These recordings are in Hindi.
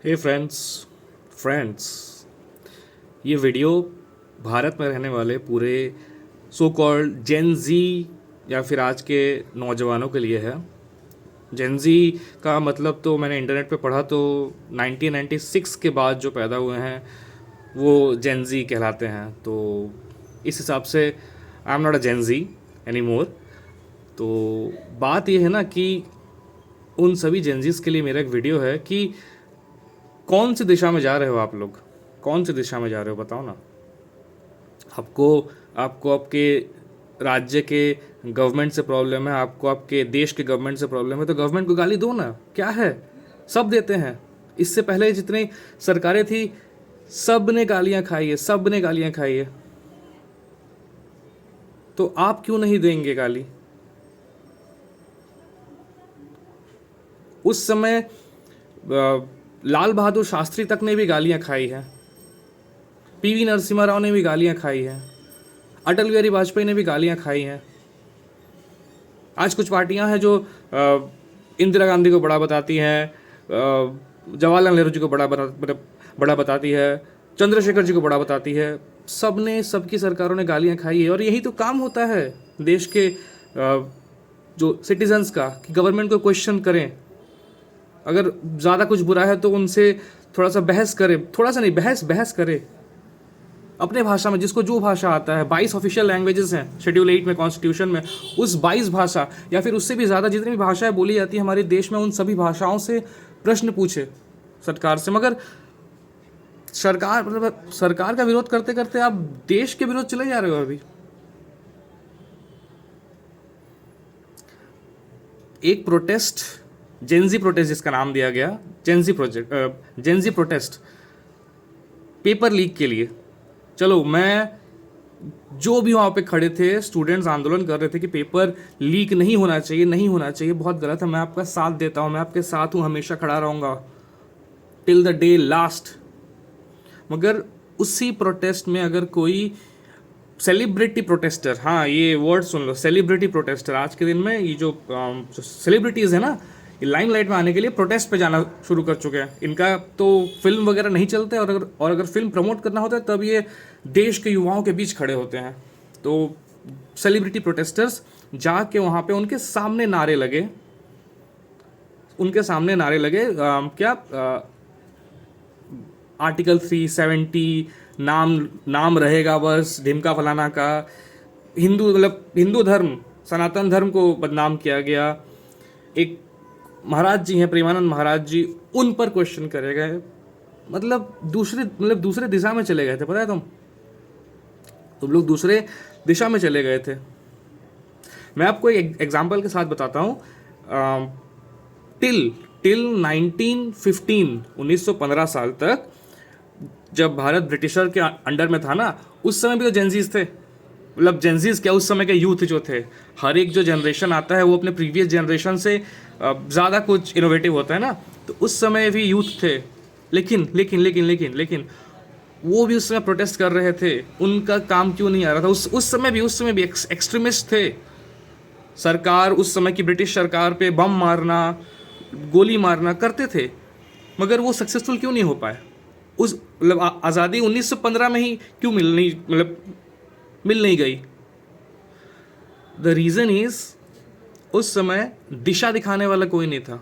हे फ्रेंड्स ये वीडियो भारत में रहने वाले पूरे सो कॉल्ड जेन जी या फिर आज के नौजवानों के लिए है। जेन जी का मतलब तो मैंने इंटरनेट पे पढ़ा तो 1996 के बाद जो पैदा हुए हैं वो जेन जी कहलाते हैं। तो इस हिसाब से I am not a Gen Z any more. तो बात ये है ना कि उन सभी जेनजीज के लिए मेरा एक वीडियो है कि कौन सी दिशा में जा रहे हो आप लोग, कौन सी दिशा में जा रहे हो बताओ ना। आपको आपको आपके राज्य के गवर्नमेंट से प्रॉब्लम है, आपको आपके देश के गवर्नमेंट से प्रॉब्लम है, तो गवर्नमेंट को गाली दो ना। क्या है, सब देते हैं। इससे पहले जितनी सरकारें थी सब ने गालियां खाई है, सब ने गालियां खाई है। तो आप क्यों नहीं देंगे गाली? उस समय लाल बहादुर शास्त्री तक ने भी गालियां खाई हैं, पीवी नरसिम्हा राव ने भी गालियां खाई हैं, अटल बिहारी वाजपेयी ने भी गालियां खाई हैं। आज कुछ पार्टियां हैं जो इंदिरा गांधी को बड़ा बताती हैं, जवाहरलाल नेहरू जी को बड़ा बताती है, चंद्रशेखर जी को बड़ा बताती है। सब ने, सबकी सरकारों ने गालियां खाई है। और यही तो काम होता है देश के जो सिटीजन्स का, कि गवर्नमेंट को क्वेश्चन करें। अगर ज़्यादा कुछ बुरा है तो उनसे थोड़ा सा बहस करे, थोड़ा सा नहीं, बहस करे अपने भाषा में, जिसको जो भाषा आता है। 22 ऑफिशियल लैंग्वेजेस हैं शेड्यूल 8 में, कॉन्स्टिट्यूशन में। उस 22 भाषा या फिर उससे भी ज़्यादा जितनी भी भाषाएं बोली जाती है हमारे देश में, उन सभी भाषाओं से प्रश्न पूछे सरकार से। मगर सरकार का विरोध करते करते आप देश के विरोध चले जा रहे हो। अभी एक प्रोटेस्ट, जेनजी प्रोटेस्ट जिसका नाम दिया गया, जेनजी प्रोटेस्ट पेपर लीक के लिए। चलो, मैं जो भी वहाँ पे खड़े थे स्टूडेंट्स आंदोलन कर रहे थे कि पेपर लीक नहीं होना चाहिए, नहीं होना चाहिए, बहुत गलत है। मैं आपका साथ देता हूँ, मैं आपके साथ हूँ, हमेशा खड़ा रहूँगा टिल द डे लास्ट। मगर उसी प्रोटेस्ट में अगर कोई सेलिब्रिटी प्रोटेस्टर, हाँ ये वर्ड सुन लो, सेलिब्रिटी प्रोटेस्टर, आज के दिन में ये जो सेलिब्रिटीज़ है ना, ये लाइमलाइट में आने के लिए प्रोटेस्ट पे जाना शुरू कर चुके हैं। इनका तो फिल्म वगैरह नहीं चलते, और अगर फिल्म प्रमोट करना होता है तब ये देश के युवाओं के बीच खड़े होते हैं। तो सेलिब्रिटी प्रोटेस्टर्स जाके वहाँ पे उनके सामने नारे लगे, क्या आर्टिकल 370 नाम रहेगा बस ढिमका फलाना का। हिंदू धर्म, सनातन धर्म को बदनाम किया गया। एक महाराज जी हैं, प्रेमानंद महाराज जी, उन पर क्वेश्चन करे गए। दूसरे दिशा में चले गए थे। पता है तुम लोग दूसरे दिशा में चले गए थे। मैं आपको एक एग्जाम्पल के साथ बताता हूँ। टिल 1915 साल तक जब भारत ब्रिटिशर के अंडर में था ना, उस समय भी तो जेनजीज थे। जेनजीज क्या, उस समय के यूथ जो थे। हर एक जो जनरेशन आता है वो अपने प्रीवियस जनरेशन से ज़्यादा कुछ इनोवेटिव होता है ना। तो उस समय भी यूथ थे, लेकिन वो भी उस समय प्रोटेस्ट कर रहे थे। उनका काम क्यों नहीं आ रहा था? उस समय भी एक्सट्रीमिस्ट थे। सरकार, उस समय की ब्रिटिश सरकार पे बम मारना, गोली मारना करते थे, मगर वो सक्सेसफुल क्यों नहीं हो पाए? आज़ादी 1915 में ही क्यों मिल नहीं गई? द रीज़न इज, उस समय दिशा दिखाने वाला कोई नहीं था।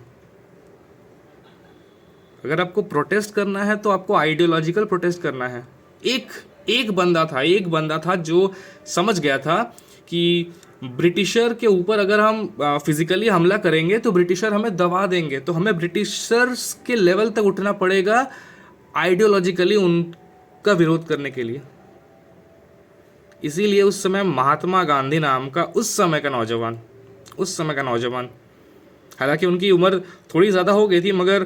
अगर आपको प्रोटेस्ट करना है तो आपको आइडियोलॉजिकल प्रोटेस्ट करना है। एक बंदा था जो समझ गया था कि ब्रिटिशर के ऊपर अगर हम फिजिकली हमला करेंगे तो ब्रिटिशर हमें दबा देंगे, तो हमें ब्रिटिशर्स के लेवल तक उठना पड़ेगा आइडियोलॉजिकली उनका विरोध करने के लिए। इसीलिए उस समय महात्मा गांधी नाम का उस समय का नौजवान, हालांकि उनकी उम्र थोड़ी ज़्यादा हो गई थी, मगर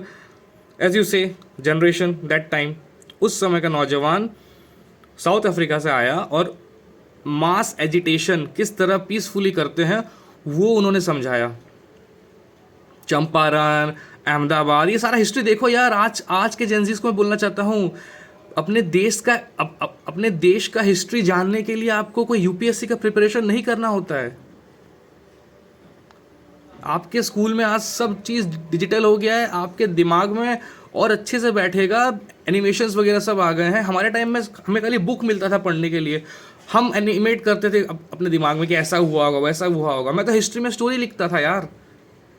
एज यू से जनरेशन दैट टाइम, उस समय का नौजवान साउथ अफ्रीका से आया और मास एजिटेशन किस तरह पीसफुली करते हैं वो उन्होंने समझाया। चंपारण, अहमदाबाद, ये सारा हिस्ट्री देखो यार। आज के जेनजीज को मैं बोलना चाहता हूँ, अपने देश का हिस्ट्री जानने के लिए आपको कोई यूपीएससी का प्रिपरेशन नहीं करना होता है। आपके स्कूल में आज सब चीज़ डिजिटल हो गया है। आपके दिमाग में और अच्छे से बैठेगा। एनिमेशंस वगैरह सब आ गए हैं। हमारे टाइम में हमें खाली बुक मिलता था पढ़ने के लिए, हम एनिमेट करते थे अपने दिमाग में कि ऐसा हुआ होगा वैसा हुआ होगा। मैं तो हिस्ट्री में स्टोरी लिखता था यार।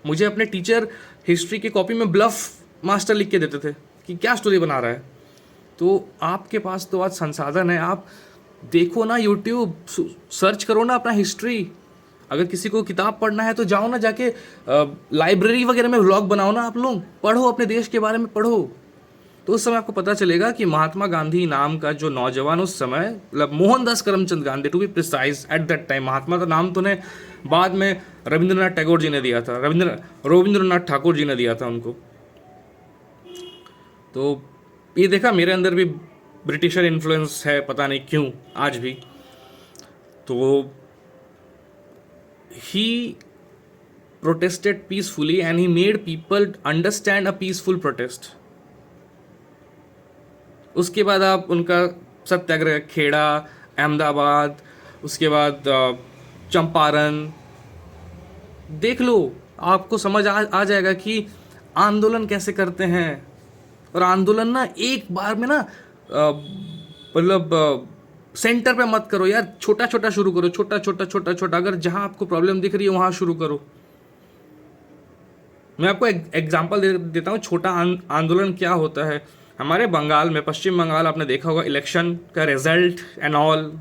मुझे अपने टीचर हिस्ट्री की कॉपी में ब्लफ मास्टर लिख के देते थे कि क्या स्टोरी बना रहा है। तो आपके पास तो आज संसाधन है, आप देखो ना, यूट्यूब सर्च करो ना अपना हिस्ट्री। अगर किसी को किताब पढ़ना है तो जाओ ना, जाके लाइब्रेरी वगैरह में व्लॉग बनाओ ना, आप लोग पढ़ो, अपने देश के बारे में पढ़ो। तो उस समय आपको पता चलेगा कि महात्मा गांधी नाम का जो नौजवान उस समय, मतलब Mohandas Karamchand Gandhi to be precise at that time, Mahatma का नाम तो ने बाद में रविंद्रनाथ टैगोर जी ने दिया था, रविंद्रनाथ ठाकुर जी ने दिया था उनको। तो ये देखा, मेरे अंदर भी ब्रिटिशर इन्फ्लुएंस है, पता नहीं क्यों आज भी। तो he protested peacefully and he made people understand a peaceful protest. उसके बाद आप उनका सत्याग्रह, खेड़ा, अहमदाबाद, उसके बाद चंपारण देख लो, आपको समझ आ जाएगा कि आंदोलन कैसे करते हैं। और आंदोलन ना एक बार में ना मतलब सेंटर पे मत करो यार, छोटा छोटा शुरू करो, छोटा छोटा छोटा छोटा। अगर जहां आपको प्रॉब्लम दिख रही है वहां शुरू करो। मैं आपको एग्जांपल देता हूँ, छोटा आंदोलन क्या होता है। हमारे बंगाल में, पश्चिम बंगाल, आपने देखा होगा इलेक्शन का रिजल्ट एंड ऑल,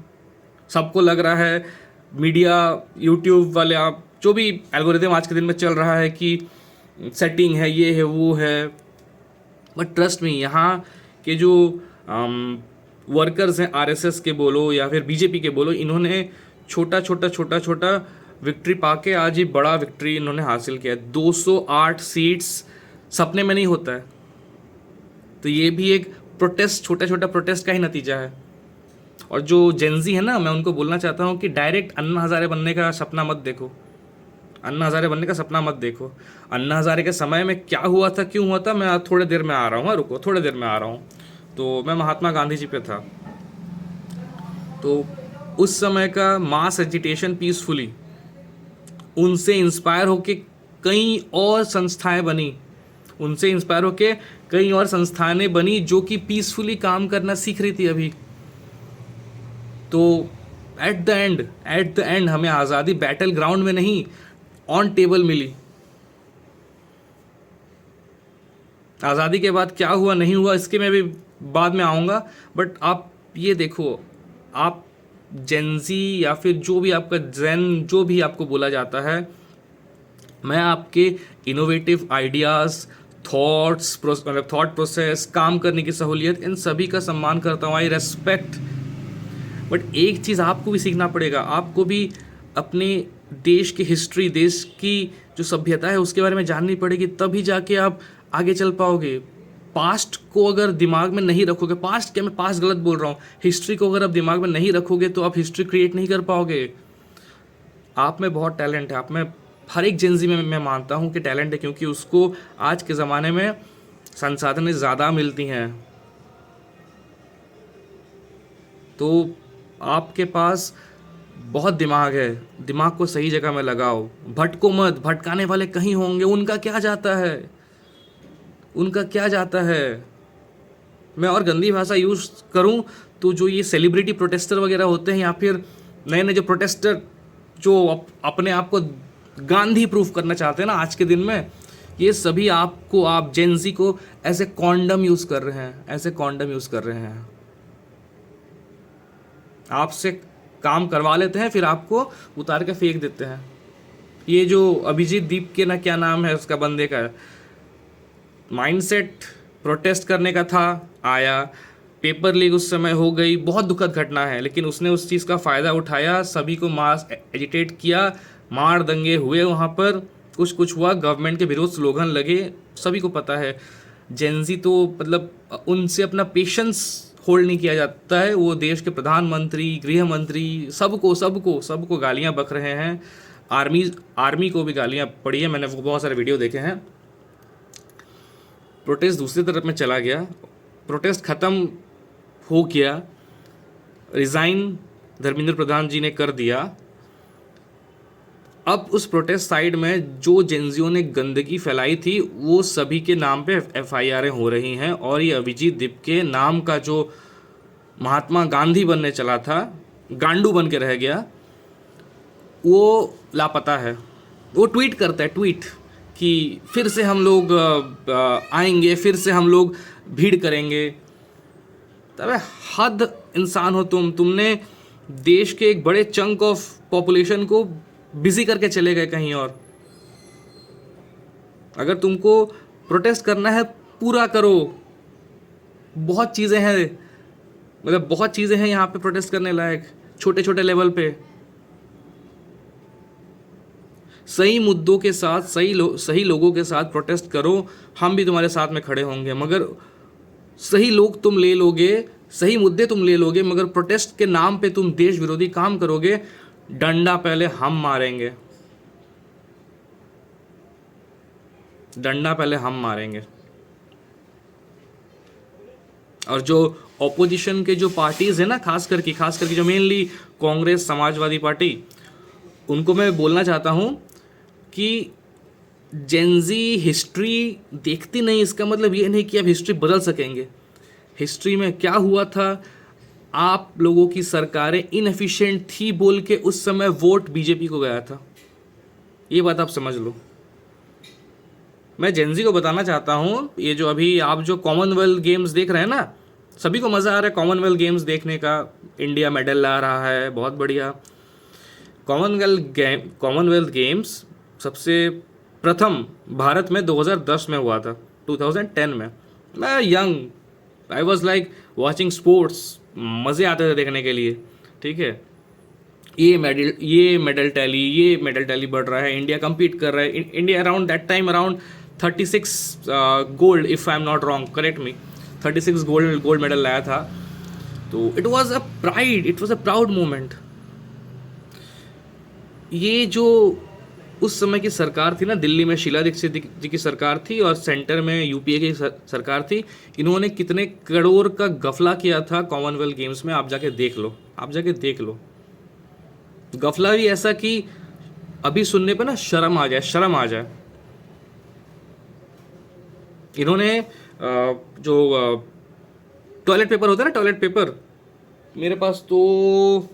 सबको लग रहा है, मीडिया, यूट्यूब वाले, आप जो भी एल्गोरिथम आज के दिन में चल रहा है कि सेटिंग है, ये है, वो है। बट ट्रस्ट मी, यहाँ के जो वर्कर्स हैं, आरएसएस के बोलो या फिर बीजेपी के बोलो, इन्होंने छोटा छोटा छोटा छोटा विक्ट्री पाके आज ही बड़ा विक्ट्री इन्होंने हासिल किया। 208 सीट्स सपने में नहीं होता है। तो ये भी एक प्रोटेस्ट, छोटा छोटा प्रोटेस्ट का ही नतीजा है। और जो जेंजी है ना, मैं उनको बोलना चाहता हूँ कि डायरेक्ट अन्ना हजारे बनने का सपना मत देखो। अन्ना हजारे बनने का सपना मत देखो। अन्ना हजारे के समय में क्या हुआ था, क्यों हुआ था, मैं थोड़ी देर में आ रहा हूँ, रुको, थोड़ी देर में आ रहा हूँ। तो मैं महात्मा गांधी जी पे था। तो उस समय का मास एजिटेशन पीसफुली, उनसे इंस्पायर होके कई और संस्थाएं बनी, उनसे इंस्पायर होके कई और संस्थानें बनी जो कि पीसफुली काम करना सीख रही थी अभी। तो एट द एंड हमें आज़ादी बैटल ग्राउंड में नहीं, ऑन टेबल मिली। आज़ादी के बाद क्या हुआ नहीं हुआ इसके मैं भी बाद में आऊँगा। बट आप ये देखो, आप जेंजी या फिर जो भी आपका जेन, जो भी आपको बोला जाता है, मैं आपके इनोवेटिव आइडियाज़, थॉट्स, मतलब थॉट प्रोसेस, काम करने की सहूलियत, इन सभी का सम्मान करता हूँ। आई रेस्पेक्ट। बट एक चीज़ आपको भी सीखना पड़ेगा, आपको भी अपने देश की हिस्ट्री, देश की जो सभ्यता है उसके बारे में जाननी पड़ेगी, तभी जाके आप आगे चल पाओगे। पास्ट को अगर दिमाग में नहीं रखोगे, पास्ट क्या, मैं पास्ट गलत बोल रहा हूँ, हिस्ट्री को अगर आप दिमाग में नहीं रखोगे तो आप हिस्ट्री क्रिएट नहीं कर पाओगे। आप में बहुत टैलेंट है, आप में, हर एक जेंजी में मैं मानता हूँ कि टैलेंट है, क्योंकि उसको आज के ज़माने में संसाधनें ज़्यादा मिलती हैं। तो आपके पास बहुत दिमाग है, दिमाग को सही जगह में लगाओ, भटको मत। भटकाने वाले कहीं होंगे, उनका क्या जाता है, उनका क्या जाता है। मैं और गंदी भाषा यूज़ करूं तो जो ये सेलिब्रिटी प्रोटेस्टर वगैरह होते हैं या फिर नए नए जो प्रोटेस्टर जो अपने आप को गांधी प्रूफ करना चाहते हैं ना आज के दिन में, ये सभी आपको, आप जेंजी को ऐसे कॉन्डम यूज़ कर रहे हैं, ऐसे कॉन्डम यूज़ कर रहे हैं। आपसे काम करवा लेते हैं, फिर आपको उतार के फेंक देते हैं। ये जो अभिजीत दीप के ना, क्या नाम है उसका बंदे का, माइंडसेट प्रोटेस्ट करने का था, आया, पेपर लीक उस समय हो गई, बहुत दुखद घटना है, लेकिन उसने उस चीज़ का फ़ायदा उठाया, सभी को मास एजिटेट किया, मार दंगे हुए वहाँ पर, कुछ कुछ हुआ, गवर्नमेंट के विरोध स्लोगन लगे, सभी को पता है। जेंजी तो मतलब उनसे अपना पेशेंस होल्ड नहीं किया जाता है। वो देश के प्रधानमंत्री, गृह मंत्री, सबको गालियाँ बक रहे हैं। आर्मी को भी गालियाँ पड़ी है, मैंने वो बहुत सारे वीडियो देखे हैं। प्रोटेस्ट दूसरी तरफ में चला गया, प्रोटेस्ट ख़त्म हो गया, रिज़ाइन धर्मेंद्र प्रधान जी ने कर दिया। अब उस प्रोटेस्ट साइड में जो जेंजियों ने गंदगी फैलाई थी वो सभी के नाम पे एफआईआरें हो रही हैं, और ये अभिजीत दीप के नाम का जो महात्मा गांधी बनने चला था, गांडू बन के रह गया, वो लापता है। वो ट्वीट करता है, ट्वीट कि फिर से हम लोग आएंगे, फिर से हम लोग भीड़ करेंगे। तबे हद इंसान हो तुमने देश के एक बड़े चंक ऑफ पॉपुलेशन को बिजी करके चले गए कहीं और। अगर तुमको प्रोटेस्ट करना है पूरा करो, बहुत चीज़ें हैं, मतलब बहुत चीज़ें हैं यहाँ पे प्रोटेस्ट करने लायक, छोटे छोटे लेवल पे। सही मुद्दों के साथ सही लोगों के साथ प्रोटेस्ट करो, हम भी तुम्हारे साथ में खड़े होंगे। मगर सही लोग तुम ले लोगे, सही मुद्दे तुम ले लोगे, मगर प्रोटेस्ट के नाम पे तुम देश विरोधी काम करोगे, डंडा पहले हम मारेंगे, डंडा पहले हम मारेंगे। और जो ऑपोजिशन के जो पार्टीज है ना, खास करके जो मेनली कांग्रेस, समाजवादी पार्टी, उनको मैं बोलना चाहता हूं कि जेंजी हिस्ट्री देखती नहीं, इसका मतलब ये नहीं कि अब हिस्ट्री बदल सकेंगे। हिस्ट्री में क्या हुआ था, आप लोगों की सरकारें इनएफिशिएंट थी बोल के उस समय वोट बीजेपी को गया था, ये बात आप समझ लो। मैं जेंजी को बताना चाहता हूँ, ये जो अभी आप जो कॉमनवेल्थ गेम्स देख रहे हैं ना, सभी को मज़ा आ रहा है कॉमनवेल्थ गेम्स देखने का, इंडिया मेडल ला रहा है, बहुत बढ़िया। कॉमनवेल्थ गेम्स सबसे प्रथम भारत में 2010 में हुआ था, 2010 में। मैं young, I was like watching sports, मज़े आते थे देखने के लिए, ठीक है। ये मेडल टैली बढ़ रहा है, इंडिया compete कर रहा है। India around that time around 36 gold, if I am not wrong, correct me, 36 gold medal लाया था। तो it was a proud moment. ये जो उस समय की सरकार थी ना, दिल्ली में शीला दीक्षित जी की सरकार थी और सेंटर में यूपीए की सरकार थी, इन्होंने कितने करोड़ का गफला किया था कॉमनवेल्थ गेम्स में, आप जाके देख लो। गफला भी ऐसा कि अभी सुनने पे ना शर्म आ जाए। इन्होंने जो टॉयलेट पेपर होता है ना, टॉयलेट पेपर, मेरे पास तो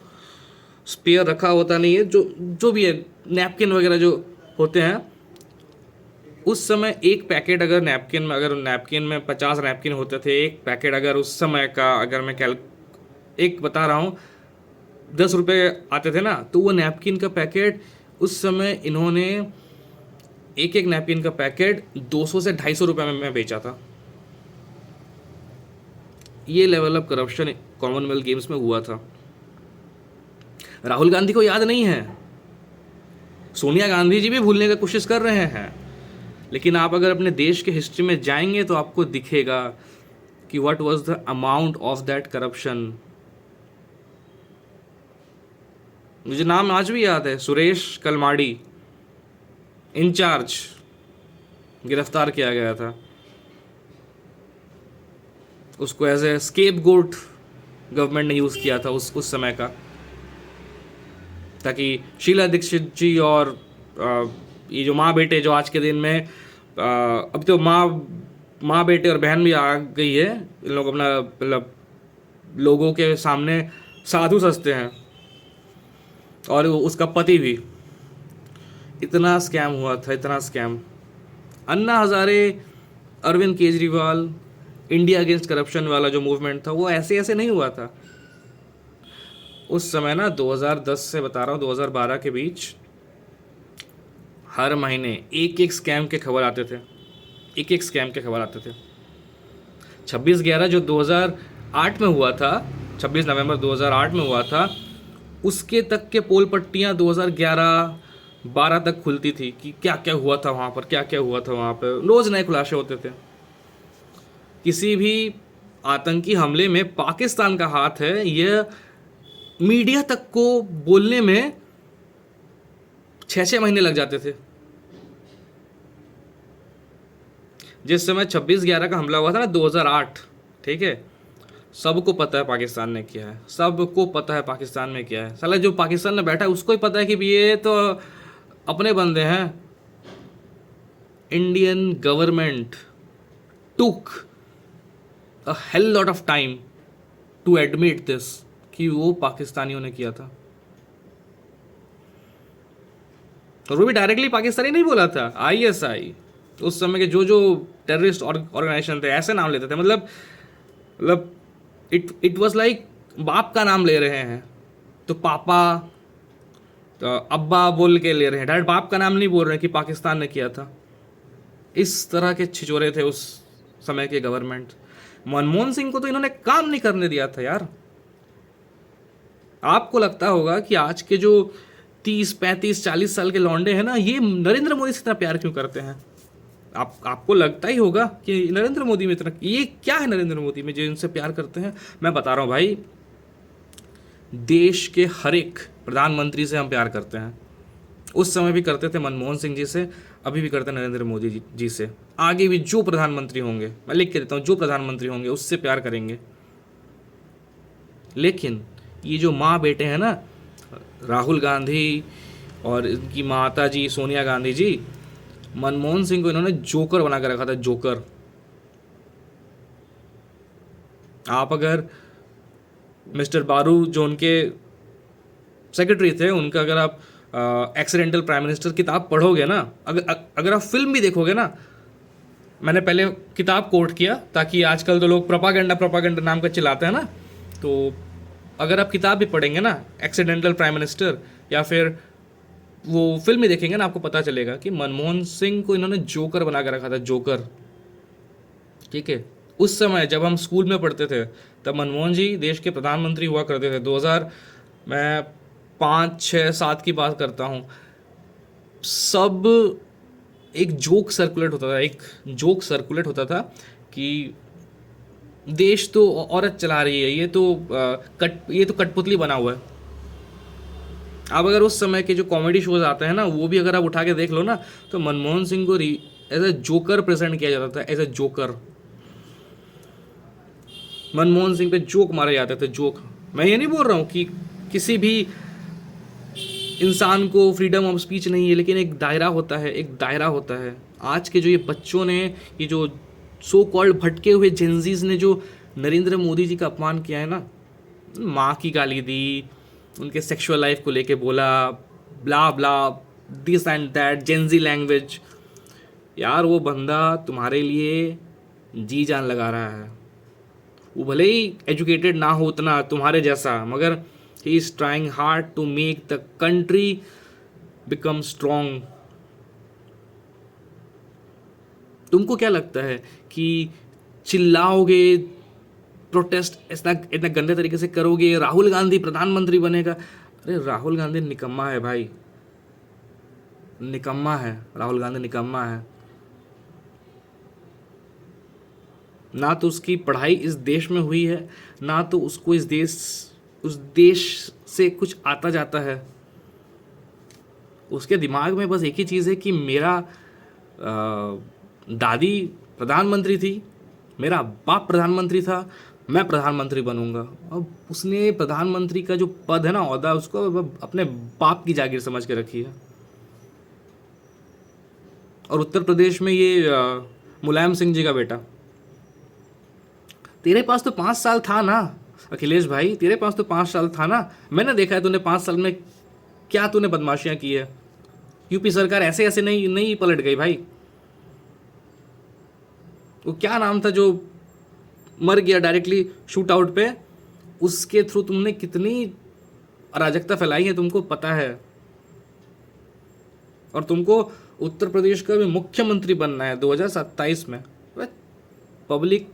स्पेयर रखा होता नहीं है, जो भी है, नैपकिन वगैरह जो होते हैं, उस समय एक पैकेट अगर नैपकिन में 50 नैपकिन होते थे, एक पैकेट अगर उस समय का, अगर मैं एक बता रहा हूँ, 10 रुपये आते थे ना, तो वो नैपकिन का पैकेट उस समय इन्होंने एक नैपकिन का पैकेट 200 से 250 रुपये में बेचा था। ये level of corruption Commonwealth games में हुआ था। राहुल गांधी को याद नहीं है, सोनिया गांधी जी भी भूलने की कोशिश कर रहे हैं, लेकिन आप अगर अपने देश के हिस्ट्री में जाएंगे तो आपको दिखेगा कि what was the amount of that corruption. मुझे नाम आज भी याद है, सुरेश कलमाड़ी, इंचार्ज, गिरफ्तार किया गया था। उसको as a scapegoat government ने यूज़ किया था उस समय का, ताकि शीला दीक्षित जी और ये जो माँ बेटे जो आज के दिन में, अब तो माँ बेटे और बहन भी आ गई है, इन लोग अपना मतलब लोगों के सामने साधु सजते हैं, और उसका पति भी। इतना स्कैम हुआ था, इतना scam. Anna Hazare, Arvind Kejriwal, India against corruption वाला जो मूवमेंट था, वो ऐसे नहीं हुआ था उस समय ना। 2010 से बता रहा हूँ, 2012 के बीच हर महीने एक स्कैम के खबर आते थे, 26/11 जो 2008 में हुआ था, 26 नवंबर 2008 में हुआ था, उसके तक के पोल पट्टियाँ 2011-12 तक खुलती थी कि क्या क्या हुआ था वहाँ पर, रोज़ नए खुलासे होते थे। किसी भी आतंकी हमले में पाकिस्तान का हाथ है, यह मीडिया तक को बोलने में 6 महीने लग जाते थे। जिस समय 26/11 का हमला हुआ था ना, 2008, ठीक है, सबको पता है पाकिस्तान ने किया है, साला जो पाकिस्तान में बैठा है उसको ही पता है कि ये तो अपने बंदे हैं। Indian government took a hell lot of time to admit this कि वो पाकिस्तानियों ने किया था, और वो भी डायरेक्टली पाकिस्तानी नहीं बोला था, आईएसआई। उस समय के जो जो टेररिस्ट ऑर्गेनाइजेशन थे ऐसे नाम लेते थे, मतलब इट वाज लाइक बाप का नाम ले रहे हैं तो पापा तो अब्बा बोल के ले रहे हैं, डायरेक्ट बाप का नाम नहीं बोल रहे हैं कि पाकिस्तान ने किया था। इस तरह के छिचोरे थे उस समय के गवर्नमेंट। मनमोहन सिंह को तो इन्होंने काम नहीं करने दिया था यार। आपको लगता होगा कि आज के जो 30, 35, 40 साल के लौंडे हैं ना, ये नरेंद्र मोदी से इतना प्यार क्यों करते हैं? आपको लगता ही होगा कि नरेंद्र मोदी में इतना, ये क्या है नरेंद्र मोदी में जो इनसे प्यार करते हैं? मैं बता रहा हूँ भाई, देश के हर एक प्रधानमंत्री से हम प्यार करते हैं। उस समय भी करते थे मनमोहन सिंह जी से, अभी भी करते हैं नरेंद्र मोदी जी से, आगे भी जो प्रधानमंत्री होंगे, मैं लिख के देता हूँ, जो प्रधानमंत्री होंगे उससे प्यार करेंगे। लेकिन ये जो माँ बेटे हैं ना, राहुल गांधी और इनकी माता जी सोनिया गांधी जी, मनमोहन सिंह को इन्होंने जोकर बना कर रखा था, जोकर। आप अगर मिस्टर बारू जो उनके सेक्रेटरी थे, उनका अगर आप एक्सीडेंटल प्राइम मिनिस्टर किताब पढ़ोगे ना, अगर आप फिल्म भी देखोगे ना, मैंने पहले किताब कोट किया ताकि आजकल तो लोग प्रोपागेंडा नाम का चिल्लाते हैं ना, तो अगर आप किताब भी पढ़ेंगे ना एक्सीडेंटल प्राइम मिनिस्टर, या फिर वो फिल्म ही देखेंगे ना, आपको पता चलेगा कि मनमोहन सिंह को इन्होंने जोकर बना कर रखा था, जोकर। ठीक है, उस समय जब हम स्कूल में पढ़ते थे तब मनमोहन जी देश के प्रधानमंत्री हुआ करते थे। 2000 मैं 5, 6, 7 की बात करता हूँ। सब एक जोक सर्कुलेट होता था कि देश तो औरत चला रही है, ये तो कठपुतली बना हुआ है। अब अगर उस समय के जो कॉमेडी शोज आते हैं ना, वो भी अगर आप उठा के देख लो ना, तो मनमोहन सिंह को एज ए जोकर प्रेजेंट किया जाता था, as a joker. Manmohan Singh पे जोक मारे जाते थे, जोक। मैं ये नहीं बोल रहा हूँ कि किसी भी इंसान को फ्रीडम ऑफ स्पीच नहीं है, लेकिन एक दायरा होता है। आज के जो ये बच्चों ने, ये जो सो कॉल्ड भटके हुए जेंजीज ने जो नरेंद्र मोदी जी का अपमान किया है ना, माँ की गाली दी, उनके सेक्सुअल लाइफ को लेके बोला, blah blah, this and that, Gen Z language. यार वो बंदा तुम्हारे लिए जी जान लगा रहा है। वो भले ही एजुकेटेड ना हो उतना तुम्हारे जैसा, मगर he is trying hard to make the country become strong. तुमको क्या लगता है कि चिल्लाओगे, प्रोटेस्ट इतना गंदे तरीके से करोगे, राहुल गांधी प्रधानमंत्री बनेगा? अरे राहुल गांधी निकम्मा है भाई, निकम्मा है, राहुल गांधी निकम्मा है। ना तो उसकी पढ़ाई इस देश में हुई है, ना तो उसको उस देश से कुछ आता जाता है। उसके दिमाग में बस एक ही चीज़ है कि मेरा दादी प्रधानमंत्री थी, मेरा बाप प्रधानमंत्री था, मैं प्रधानमंत्री बनूंगा। अब उसने प्रधानमंत्री का जो पद है ना, ओहदा, उसको अपने बाप की जागीर समझ के रखी है। और उत्तर प्रदेश में ये मुलायम सिंह जी का बेटा, तेरे पास तो 5 साल था ना अखिलेश भाई, तेरे पास तो 5 साल था ना। मैंने देखा है तूने 5 साल में क्या तूने बदमाशियां की है। यूपी सरकार ऐसे ऐसे नहीं पलट गई भाई। वो क्या नाम था जो मर गया डायरेक्टली शूट आउट पे, उसके थ्रू तुमने कितनी अराजकता फैलाई है, तुमको पता है। और तुमको उत्तर प्रदेश का भी मुख्यमंत्री बनना है 2027 में। पब्लिक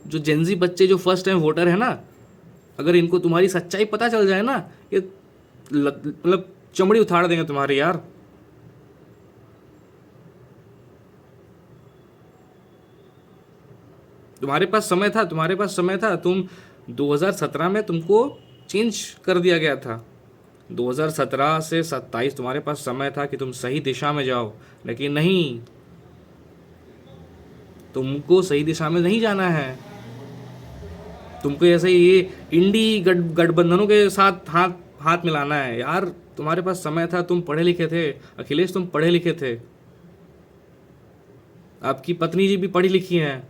जो जेंजी बच्चे जो फर्स्ट टाइम वोटर है ना, अगर इनको तुम्हारी सच्चाई पता चल जाए ना, ये मतलब चमड़ी उतार देंगे तुम्हारी यार। तुम्हारे पास समय था, तुम 2017 में तुमको चेंज कर दिया गया था। 2017 से 27 तुम्हारे पास समय था कि तुम सही दिशा में जाओ, लेकिन नहीं, तुमको सही दिशा में नहीं जाना है। तुमको ऐसे ये इंडी गठबंधनों के साथ हाथ मिलाना है यार। तुम्हारे पास समय था, तुम पढ़े लिखे थे। अखिलेश तुम पढ़े लिखे थे, आपकी पत्नी जी भी पढ़ी लिखी हैं,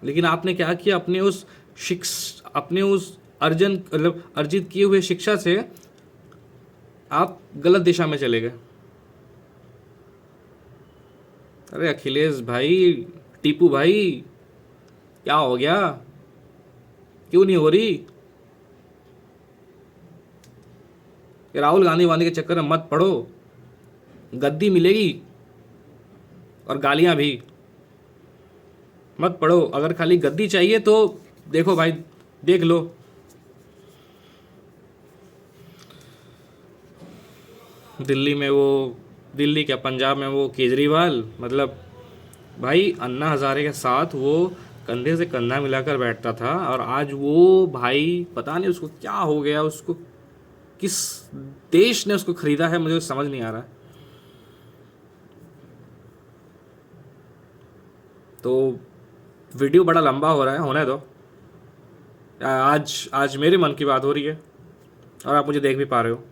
लेकिन आपने क्या किया, अपने उस अर्जित किए हुए शिक्षा से आप गलत दिशा में चले गए। अरे अखिलेश भाई, टीपू भाई, क्या हो गया, क्यों नहीं हो रही? ये राहुल गांधी वांधी के चक्कर में मत पड़ो, गद्दी मिलेगी और गालियां भी। मत पड़ो, अगर खाली गद्दी चाहिए तो देखो भाई, देख लो। दिल्ली क्या, पंजाब में वो केजरीवाल, मतलब भाई अन्ना हजारे के साथ वो कंधे से कंधा मिलाकर बैठता था, और आज वो भाई पता नहीं उसको क्या हो गया, उसको किस देश ने उसको खरीदा है, मुझे समझ नहीं आ रहा। तो वीडियो बड़ा लंबा हो रहा है, होने दो। आज मेरे मन की बात हो रही है और आप मुझे देख भी पा रहे हो।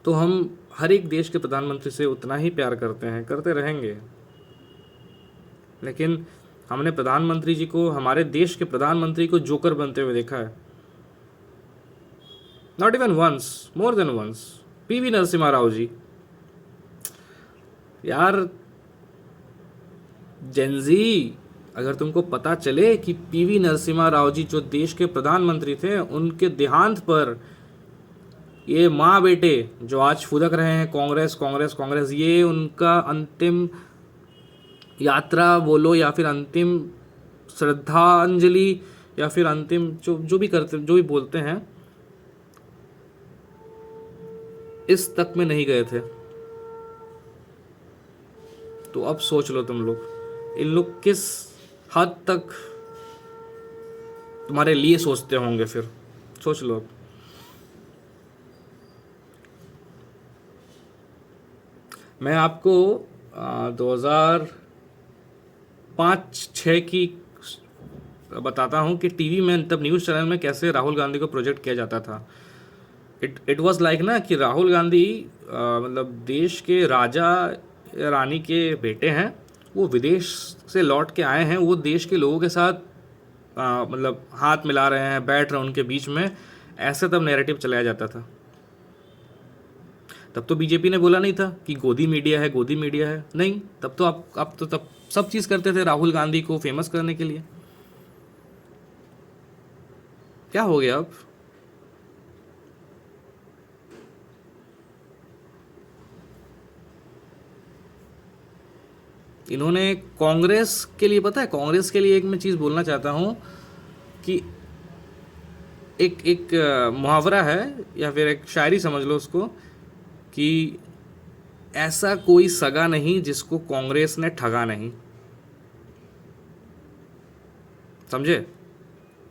तो हम हर एक देश के प्रधानमंत्री से उतना ही प्यार करते हैं, करते रहेंगे, लेकिन हमने प्रधानमंत्री जी को, हमारे देश के प्रधानमंत्री को जोकर बनते हुए देखा है। Not even once, more than once. PV Narasimha Rao ji, यार जेनजी, अगर तुमको पता चले कि पीवी नरसिम्हा राव जी जो देश के प्रधानमंत्री थे, उनके देहांत पर ये माँ बेटे जो आज फुदक रहे हैं कांग्रेस कांग्रेस कांग्रेस, ये उनका अंतिम यात्रा बोलो या फिर अंतिम श्रद्धांजलि या फिर अंतिम जो भी करते, जो भी बोलते हैं, इस तक में नहीं गए थे। तो अब सोच लो तुम लोग, इन लोग किस हद तक तुम्हारे लिए सोचते होंगे, फिर सोच लो अब। मैं आपको 2005-06 की बताता हूँ कि टीवी में, तब न्यूज़ चैनल में कैसे राहुल गांधी को प्रोजेक्ट किया जाता था। इट वॉज लाइक ना कि राहुल गांधी मतलब देश के राजा या रानी के बेटे हैं, वो विदेश से लौट के आए हैं, वो देश के लोगों के साथ मतलब हाथ मिला रहे हैं, बैठ रहे हैं उनके बीच में, ऐसे तब नैरेटिव चलाया जाता था। तब तो बीजेपी ने बोला नहीं था कि गोदी मीडिया है, गोदी मीडिया है, नहीं, तब तो आप तो तब सब चीज़ करते थे राहुल गांधी को फेमस करने के लिए। क्या हो गया अब? इन्होंने कांग्रेस के लिए, पता है, कांग्रेस के लिए एक मैं चीज़ बोलना चाहता हूँ कि एक मुहावरा है या फिर एक शायरी समझ लो उसको, कि ऐसा कोई सगा नहीं जिसको कांग्रेस ने ठगा नहीं। समझे?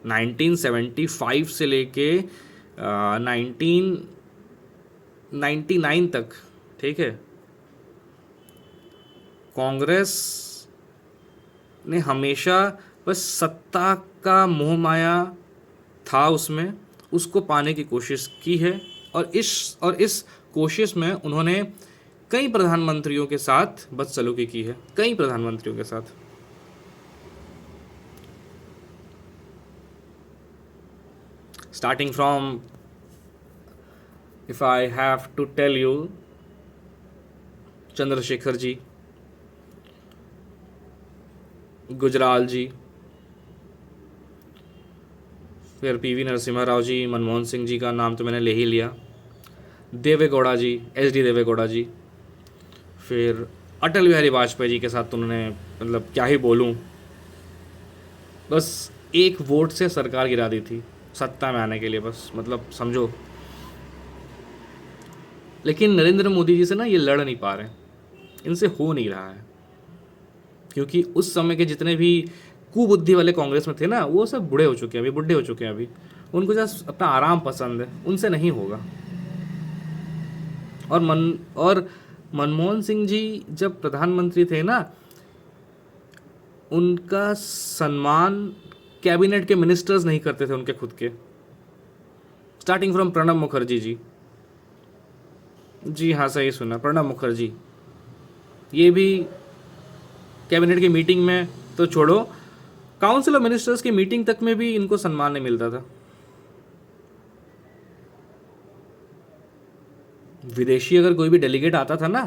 1975 से लेके 1999 तक, ठीक है, कांग्रेस ने हमेशा बस सत्ता का मोह माया था उसमें, उसको पाने की कोशिश की है, और इस कोशिश में उन्होंने कई प्रधानमंत्रियों के साथ बदसलूकी की है, कई प्रधानमंत्रियों के साथ। Starting from, if I have to tell you, Chandrashekhar ji, Gujral ji, फिर पीवी नरसिम्हा राव जी, मनमोहन सिंह जी का नाम तो मैंने ले ही लिया, देवेगौड़ा जी, एचडी देवेगौड़ा जी, फिर अटल बिहारी वाजपेयी जी के साथ तो उन्होंने, मतलब क्या ही बोलूं, बस एक वोट से सरकार गिरा दी थी सत्ता में आने के लिए, बस मतलब समझो। लेकिन नरेंद्र मोदी जी से ना ये लड़ नहीं पा रहे, इनसे हो नहीं रहा है, क्योंकि उस समय के जितने भी कुबुद्धि वाले कांग्रेस में थे ना, वो सब बूढ़े हो चुके हैं, अभी बुढ़े हो चुके हैं, अभी उनको जस्ट अपना आराम पसंद है, उनसे नहीं होगा। और मनमोहन सिंह जी जब प्रधानमंत्री थे ना, उनका सम्मान कैबिनेट के मिनिस्टर्स नहीं करते थे उनके खुद के, स्टार्टिंग फ्रॉम प्रणब मुखर्जी जी। जी हाँ, सही सुना, प्रणब मुखर्जी। ये भी कैबिनेट की मीटिंग में तो छोड़ो, काउंसिल ऑफ मिनिस्टर्स की मीटिंग तक में भी इनको सम्मान नहीं मिलता था। विदेशी अगर कोई भी डेलीगेट आता था ना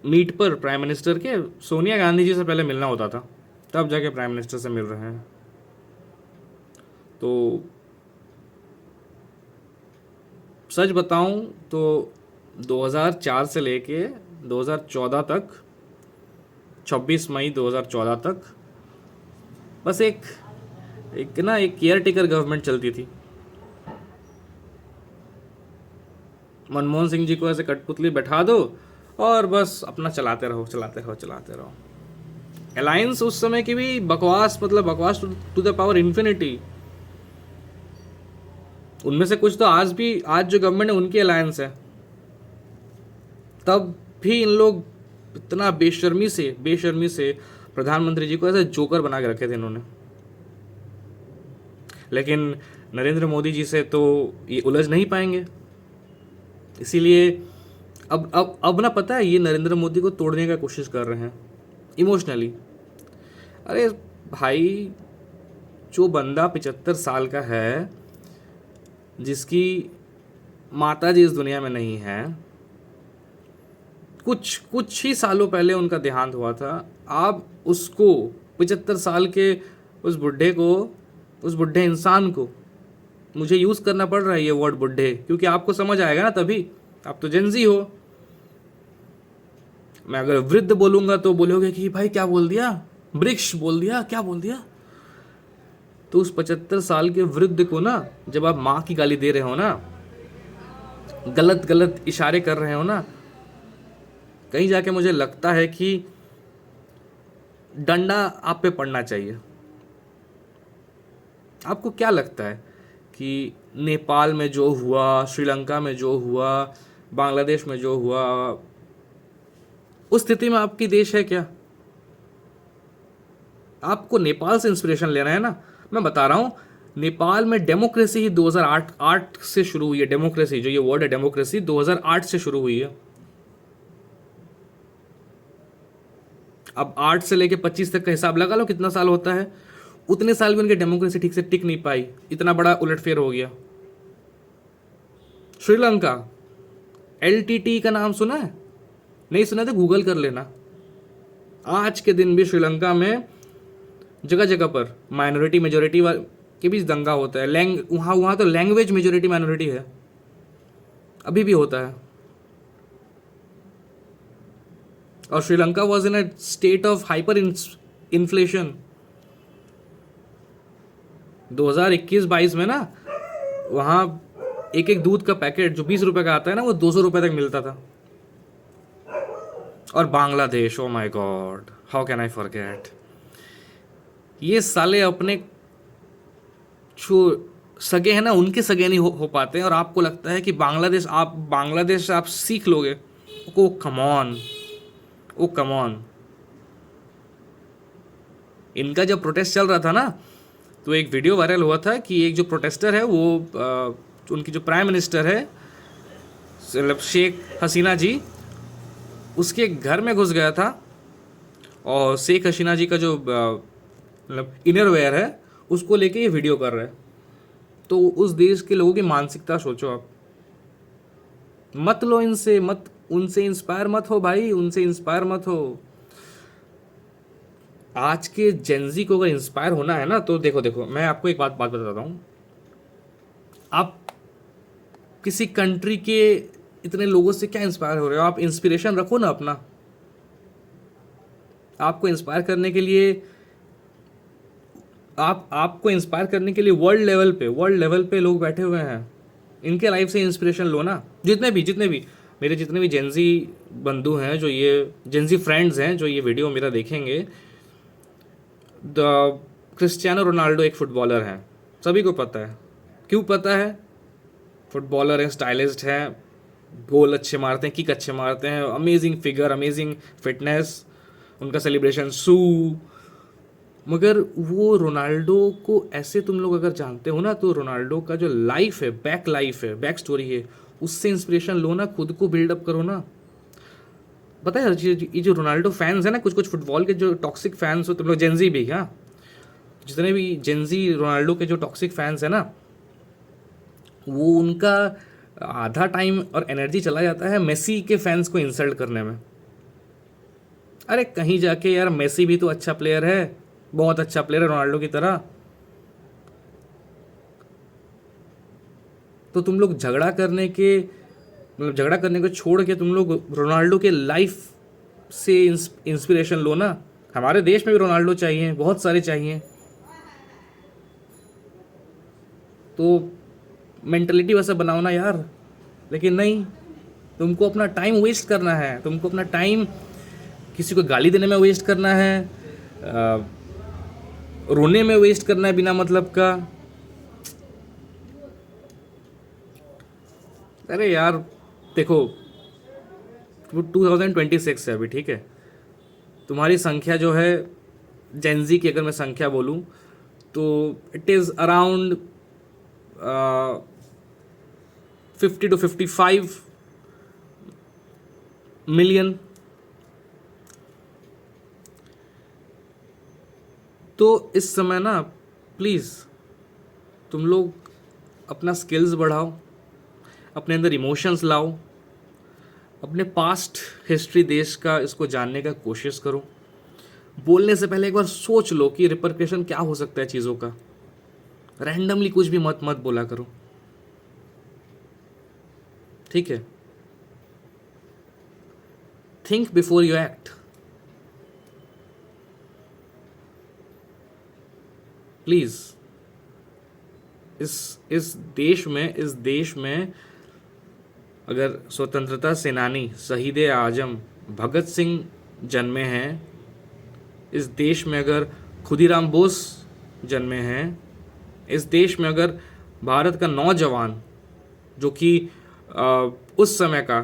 मीट पर प्राइम मिनिस्टर के, सोनिया गांधी जी से पहले मिलना होता था, तब जाके प्राइम मिनिस्टर से मिल रहे हैं। तो सच बताऊं तो 2004 से लेके 2014 तक, 26 मई 2014 तक बस एक केयर टेकर गवर्नमेंट चलती थी। मनमोहन सिंह जी को ऐसे कठपुतली बैठा दो और बस अपना चलाते रहो, चलाते रहो, चलाते रहो। अलायंस उस समय की भी बकवास, मतलब बकवास टू द पावर इन्फिनिटी। उनमें से कुछ तो आज जो गवर्नमेंट है उनकी अलायंस है। तब भी इन लोग इतना बेशर्मी से प्रधानमंत्री जी को ऐसे जोकर बना के रखे थे इन्होंने। लेकिन नरेंद्र मोदी जी से तो ये उलझ नहीं पाएंगे, इसीलिए अब ना, पता है, ये नरेंद्र मोदी को तोड़ने का कोशिश कर रहे हैं इमोशनली। अरे भाई, जो बंदा 75 साल का है, जिसकी माता जी इस दुनिया में नहीं है, कुछ ही सालों पहले उनका देहांत हुआ था, आप उसको 75 साल के उस बुढ़े इंसान को, मुझे यूज़ करना पड़ रहा है ये वर्ड बुढ़े, क्योंकि आपको समझ आएगा ना तभी, आप तो जेनजी हो। मैं अगर वृद्ध बोलूंगा तो बोलोगे कि भाई क्या बोल दिया, वृक्ष बोल दिया, क्या बोल दिया। तो उस 75 साल के वृद्ध को ना, जब आप माँ की गाली दे रहे हो ना, गलत इशारे कर रहे हो ना, कहीं जाके मुझे लगता है कि डंडा आप पे पड़ना चाहिए। आपको क्या लगता है कि नेपाल में जो हुआ, श्रीलंका में जो हुआ, बांग्लादेश में जो हुआ, उस स्थिति में आपकी देश है क्या? आपको नेपाल से इंस्पिरेशन लेना है ना। मैं बता रहा हूं, नेपाल में डेमोक्रेसी ही 2008 से शुरू हुई है। डेमोक्रेसी, जो ये वर्ड है डेमोक्रेसी, 2008 से शुरू हुई है। अब 8 से लेके 25 तक का हिसाब लगा लो कितना साल होता है। उतने साल भी उनकी डेमोक्रेसी ठीक से टिक नहीं पाई, इतना बड़ा उलटफेर हो गया। श्रीलंका, LTT का नाम सुना है? नहीं सुना तो गूगल कर लेना। आज के दिन भी श्रीलंका में जगह जगह पर माइनॉरिटी मेजोरिटी के बीच दंगा होता है। वहाँ तो लैंग्वेज मेजोरिटी माइनॉरिटी है, अभी भी होता है। और Sri Lanka was in a state of hyper inflation. 2021-22 में ना, वहाँ एक दूध का पैकेट जो 20 रुपए का आता है ना, वो 200 रुपए तक मिलता था। और Bangladesh, oh my God, how can I forget. ये साले अपने जो सगे हैं ना, उनके सगे नहीं हो पाते हैं, और आपको लगता है कि बांग्लादेश आप सीख लोगे। ओ कम ऑन। इनका जब प्रोटेस्ट चल रहा था ना, तो एक वीडियो वायरल हुआ था कि एक जो प्रोटेस्टर है वो उनकी जो प्राइम मिनिस्टर है शेख हसीना जी, उसके घर में घुस गया था, और शेख हसीना जी का जो मतलब इनर वेयर है उसको लेके ये वीडियो कर रहा है। तो उस देश के लोगों की मानसिकता सोचो आप। मत लो इनसे, उनसे इंस्पायर मत हो भाई, उनसे इंस्पायर मत हो। आज के जेनजी को अगर इंस्पायर होना है ना, तो देखो मैं आपको एक बात बताता हूँ। आप किसी कंट्री के इतने लोगों से क्या इंस्पायर हो रहे हो? आप इंस्पिरेशन रखो ना अपना। आपको इंस्पायर करने के लिए वर्ल्ड लेवल पे लोग बैठे हुए हैं, इनके लाइफ से इंस्पिरेशन लो ना। जितने भी मेरे जितने भी जेनजी बंधु हैं, जो ये जेनजी फ्रेंड्स हैं जो ये वीडियो मेरा देखेंगे, क्रिस्टियानो रोनाल्डो एक फुटबॉलर हैं, सभी को पता है। क्यों पता है? फुटबॉलर हैं, स्टाइलिस्ट हैं, गोल अच्छे मारते हैं, किक अच्छे मारते हैं, अमेजिंग फिगर, अमेजिंग फिटनेस, उनका सेलिब्रेशन शू, मगर वो रोनाल्डो को ऐसे तुम लोग अगर जानते हो ना, तो रोनाल्डो का जो लाइफ है, बैक स्टोरी है, उससे इंस्पिरेशन लो ना, खुद को बिल्डअप करो ना। पता है ये जो रोनाल्डो फैंस है ना, कुछ कुछ फुटबॉल के जो टॉक्सिक फैंस हो, तुम लोग जेंजी भी, हाँ, जितने भी जेंजी रोनाल्डो के जो टॉक्सिक फैंस है ना, वो उनका आधा टाइम और एनर्जी चला जाता है मेसी के फैंस को इंसल्ट करने में। अरे कहीं जाके यार, मेसी भी तो अच्छा प्लेयर है, बहुत अच्छा प्लेयर है रोनाल्डो की तरह। तो तुम लोग झगड़ा करने को छोड़ के तुम लोग रोनाल्डो के लाइफ से इंस्पिरेशन लो ना। हमारे देश में भी रोनाल्डो चाहिए, बहुत सारे चाहिए। तो मेंटलिटी वैसा बनाओ ना यार। लेकिन नहीं, तुमको अपना टाइम वेस्ट करना है, तुमको अपना टाइम किसी को गाली देने में वेस्ट करना है, रोने में वेस्ट करना है बिना मतलब का। अरे यार देखो, वो 2026 है अभी, ठीक है। तुम्हारी संख्या जो है, जेंजी की अगर मैं संख्या बोलूँ तो it is around 50 to 55 million. तो इस समय ना प्लीज़ तुम लोग अपना स्किल्स बढ़ाओ, अपने अंदर इमोशंस लाओ, अपने पास्ट हिस्ट्री देश का इसको जानने का कोशिश करो। बोलने से पहले एक बार सोच लो कि रिपरकशन क्या हो सकता है चीज़ों का। रैंडमली कुछ भी मत बोला करो, ठीक है। Think before you act. Please, इस देश में अगर स्वतंत्रता सेनानी शहीद आजम भगत सिंह जन्मे हैं, इस देश में अगर खुदीराम बोस जन्मे हैं, इस देश में अगर भारत का नौजवान जो कि उस समय का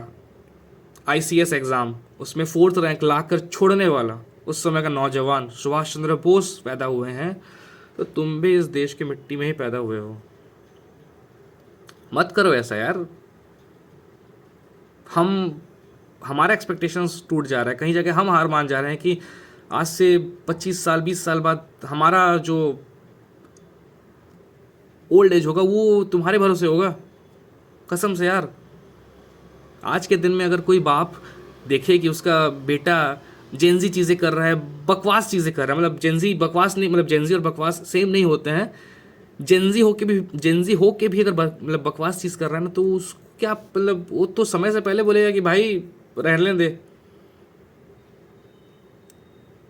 ICS एग्ज़ाम उसमें 4th रैंक ला कर छोड़ने वाला उस समय का नौजवान सुभाष चंद्र बोस पैदा हुए हैं, तो तुम भी इस देश की मिट्टी में ही पैदा हुए हो। मत करो ऐसा यार। हमारा एक्सपेक्टेशंस टूट जा रहा है, कहीं जाके हम हार मान जा रहे हैं कि आज से 25 साल 20 साल बाद हमारा जो ओल्ड एज होगा वो तुम्हारे भरोसे होगा। कसम से यार, आज के दिन में अगर कोई बाप देखे कि उसका बेटा जेंजी चीज़ें कर रहा है, बकवास चीज़ें कर रहा है, मतलब जेंजी बकवास नहीं, मतलब जेंजी और बकवास सेम नहीं होते हैं। जेंजी हो के भी अगर मतलब बकवास चीज़ कर रहा है ना, तो उस क्या मतलब, वो तो समय से पहले बोलेगा कि भाई रहने दे।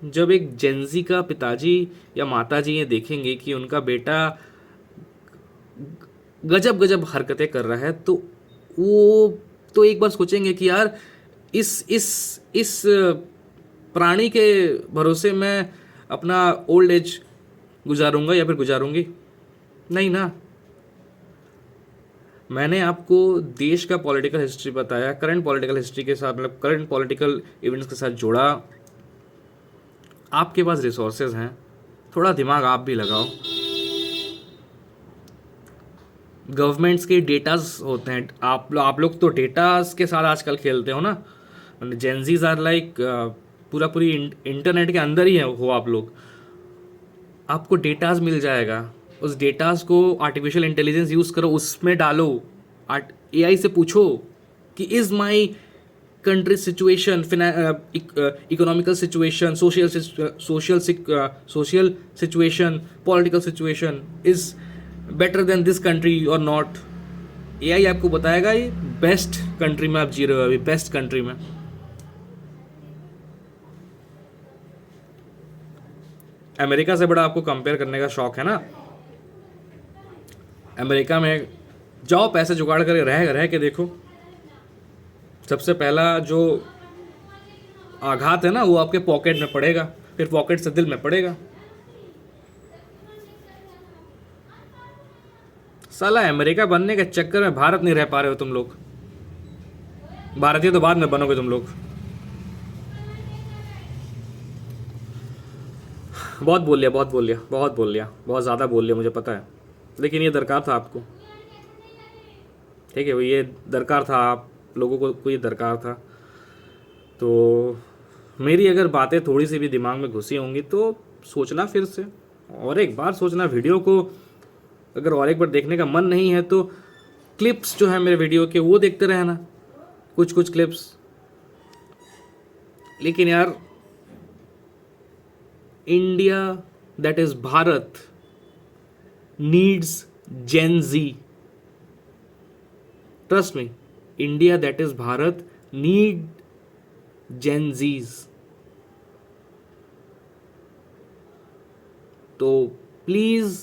जब एक जेंजी का पिताजी या माताजी ये देखेंगे कि उनका बेटा गजब हरकतें कर रहा है, तो वो तो एक बार सोचेंगे कि यार इस प्राणी के भरोसे मैं अपना ओल्ड एज गुजारूंगा या फिर गुजारूंगी नहीं ना। मैंने आपको देश का पॉलिटिकल हिस्ट्री बताया, करंट पॉलिटिकल हिस्ट्री के साथ, मतलब करंट पॉलिटिकल इवेंट्स के साथ जोड़ा। आपके पास रिसोर्सेज हैं, थोड़ा दिमाग आप भी लगाओ। गवर्नमेंट्स के डेटास होते हैं, आप लोग तो डेटास के साथ आजकल खेलते हो ना। जेंजीज आर लाइक पूरी इंटरनेट के अंदर ही हो आप लोग। आपको डेटास मिल जाएगा, उस डेटास को आर्टिफिशियल इंटेलिजेंस यूज़ करो, उसमें डालो। AI से पूछो कि is my country situation, economical situation, social situation, political situation is better than this country और नॉट। AI आपको बताएगा ये बेस्ट कंट्री में आप जी रहे हो अभी, बेस्ट कंट्री में। अमेरिका से बड़ा आपको कंपेयर करने का शौक है ना। अमेरिका में जाओ, पैसे जुगाड़ करके रह के देखो। सबसे पहला जो आघात है ना, वो आपके पॉकेट में पड़ेगा, फिर पॉकेट से दिल में पड़ेगा। साला अमेरिका बनने के चक्कर में भारत नहीं रह पा रहे हो तुम लोग। भारतीय तो बाद में बनोगे तुम लोग। बहुत बोल लिया, बहुत बोल लिया, बहुत बोल लिया, बहुत ज़्यादा बोल लिया, मुझे पता है, लेकिन ये दरकार था आपको। ठीक है, वो ये दरकार था, आप लोगों को ये दरकार था। तो मेरी अगर बातें थोड़ी सी भी दिमाग में घुसी होंगी तो सोचना फिर से, और एक बार सोचना। वीडियो को अगर और एक बार देखने का मन नहीं है तो क्लिप्स जो है मेरे वीडियो के वो देखते रहना, कुछ कुछ क्लिप्स। लेकिन यार, India that is Bharat needs Gen Z. Trust me, India that is Bharat need Gen Zs. तो प्लीज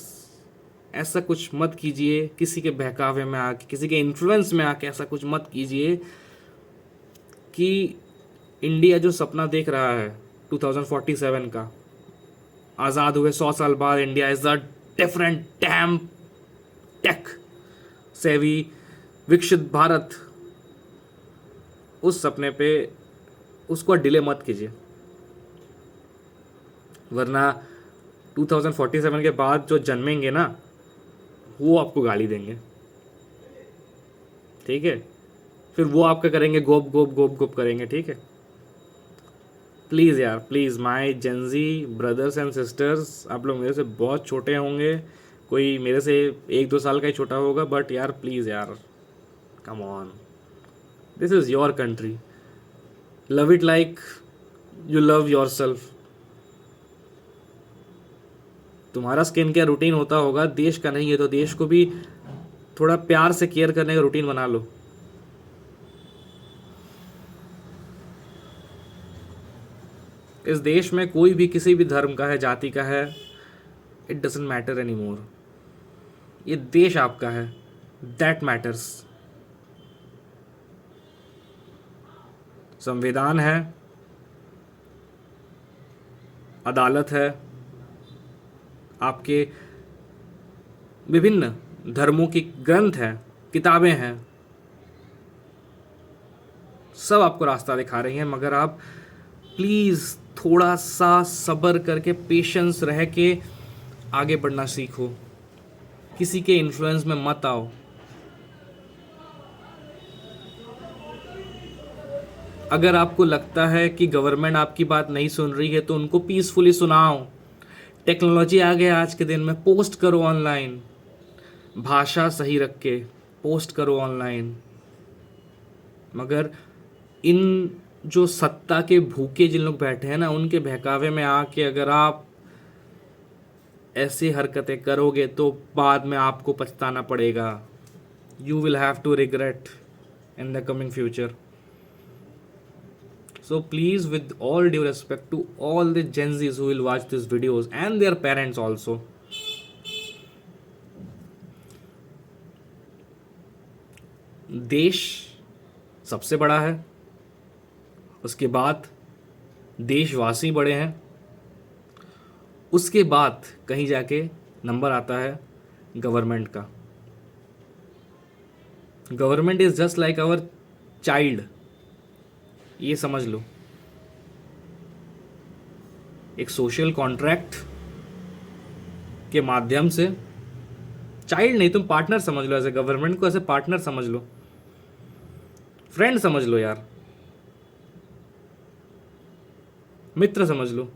ऐसा कुछ मत कीजिए, किसी के बहकावे में आके, किसी के इन्फ्लुएंस में आके ऐसा कुछ मत कीजिए कि इंडिया जो सपना देख रहा है 2047 का, आज़ाद हुए 100 साल बाद India is a different dam tech savvy विकसित भारत, उस सपने पे उसको डिले मत कीजिए, वरना 2047 के बाद जो जन्मेंगे ना वो आपको गाली देंगे। ठीक है, फिर वो आपका करेंगे गोप गोप गोप गोप करेंगे। ठीक है, प्लीज़ यार, please my Gen Z brothers and sisters, आप लोग मेरे से बहुत छोटे होंगे, कोई मेरे से 1-2 साल का ही छोटा होगा, बट यार प्लीज़ यार, come on, this is your country, love it like you love your self. तुम्हारा स्किन केयर रूटीन होता होगा, देश का नहीं है, तो देश को भी थोड़ा प्यार से केयर करने का रूटीन बना लो। इस देश में कोई भी किसी भी धर्म का है, जाति का है, it doesn't matter any more. ये देश आपका है, दैट मैटर्स। संविधान है, अदालत है, आपके विभिन्न धर्मों की ग्रंथ हैं, किताबें हैं, सब आपको रास्ता दिखा रही हैं, मगर आप प्लीज़ थोड़ा सा सब्र करके, पेशेंस रह के आगे बढ़ना सीखो, किसी के इन्फ्लुएंस में मत आओ। अगर आपको लगता है कि गवर्नमेंट आपकी बात नहीं सुन रही है तो उनको पीसफुली सुनाओ। टेक्नोलॉजी आ गया आज के दिन में, पोस्ट करो ऑनलाइन, भाषा सही रख के पोस्ट करो ऑनलाइन। मगर इन जो सत्ता के भूखे जिन लोग बैठे हैं ना, उनके बहकावे में आके अगर आप ऐसी हरकतें करोगे तो बाद में आपको पछताना पड़ेगा। You will have to regret in the coming future. So please, with all due respect to all the Gen Zs who will watch these videos and their parents also, देश सबसे बड़ा है, उसके बाद देशवासी बड़े हैं, उसके बाद कहीं जाके नंबर आता है गवर्नमेंट का। Government is just like our child, ये समझ लो। एक सोशल कॉन्ट्रैक्ट के माध्यम से, चाइल्ड नहीं, तुम पार्टनर समझ लो, ऐसे गवर्नमेंट को ऐसे पार्टनर समझ लो, फ्रेंड समझ लो यार, मित्र समझ लो।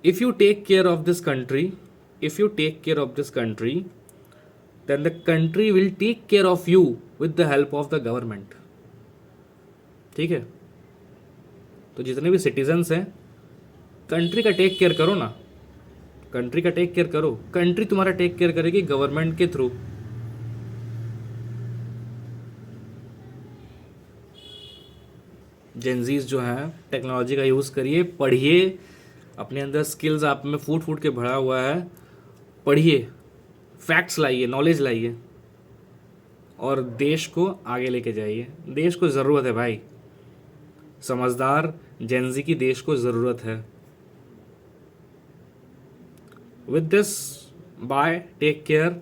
If you take care of this country, if you take care of this country, then the country will take care of you with the help of the government। ठीक है, तो जितने भी सिटीजन्स हैं, कंट्री का टेक केयर करो ना, कंट्री का टेक केयर करो, कंट्री तुम्हारा टेक केयर करेगी गवर्नमेंट के थ्रू। जेंजीज जो हैं, टेक्नोलॉजी का यूज़ करिए, पढ़िए, अपने अंदर स्किल्स आप में फूट फूट के भरा हुआ है, पढ़िए, फैक्ट्स लाइए, नॉलेज लाइए, और देश को आगे लेके जाइए। देश को ज़रूरत है भाई, समझदार जेंजी की देश को ज़रूरत है। With this, bye, take care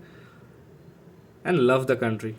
and love the country.